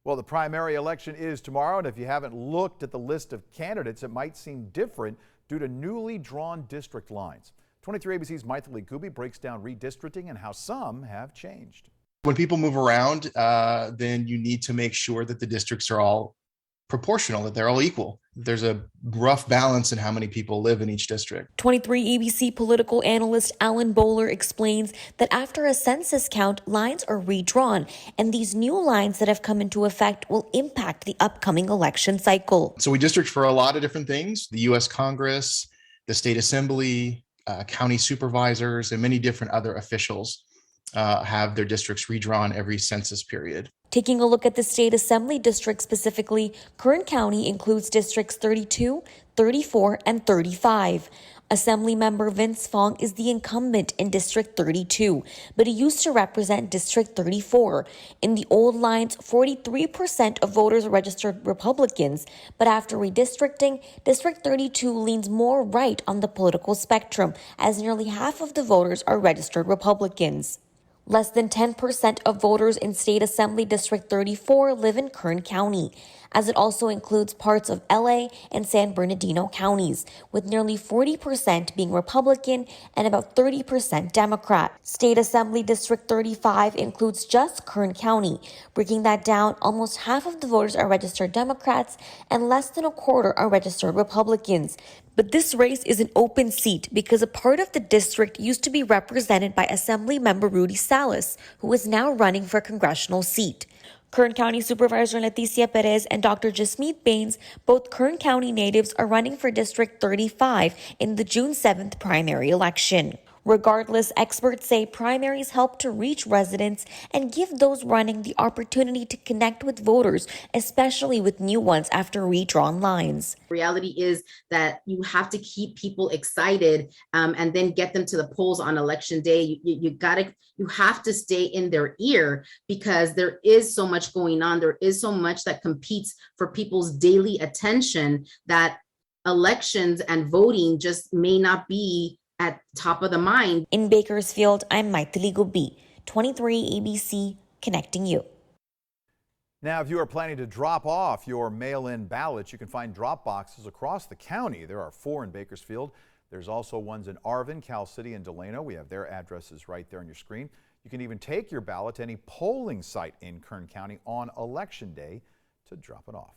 Well, the primary election is tomorrow, and if you haven't looked at the list of candidates, it might seem different due to newly drawn district lines. 23 ABC's Mailin Ballots breaks down redistricting and how some have changed. When people move around, then you need to make sure that the districts are all proportional, that they're all equal. There's a rough balance in how many people live in each district. 23 ABC political analyst Alan Bowler explains that after a census count, lines are redrawn, and these new lines that have come into effect will impact the upcoming election cycle. So we district for a lot of different things: the U.S. Congress, the state assembly, county supervisors, and many different other officials have their districts redrawn every census period. Taking a look at the state assembly district specifically, Kern County includes districts 32, 34, and 35. Assembly member Vince Fong is the incumbent in District 32, but he used to represent District 34. In the old lines, 43% of voters are registered Republicans, but after redistricting, District 32 leans more right on the political spectrum, as nearly half of the voters are registered Republicans. Less than 10% of voters in State Assembly District 34 live in Kern County, as it also includes parts of LA and San Bernardino counties, with nearly 40% being Republican and about 30% Democrat. State Assembly District 35 includes just Kern County. Breaking that down, almost half of the voters are registered Democrats and less than a quarter are registered Republicans. But this race is an open seat because a part of the district used to be represented by Assembly member Rudy Salas, who is now running for a congressional seat. Kern County Supervisor Leticia Perez and Dr. Jasmeet Baines, both Kern County natives, are running for District 35 in the June 7th primary election. Regardless, experts say primaries help to reach residents and give those running the opportunity to connect with voters, especially with new ones after redrawn lines. Reality is that you have to keep people excited and then get them to the polls on election day. You have to stay in their ear because there is so much going on. There is so much that competes for people's daily attention that elections and voting just may not be at top of the mind. In Bakersfield, I'm Mailin Ballots, 23 ABC, connecting you. Now, if you are planning to drop off your mail-in ballots, you can find drop boxes across the county. There are 4 in Bakersfield. There's also ones in Arvin, Cal City, and Delano. We have their addresses right there on your screen. You can even take your ballot to any polling site in Kern County on Election Day to drop it off.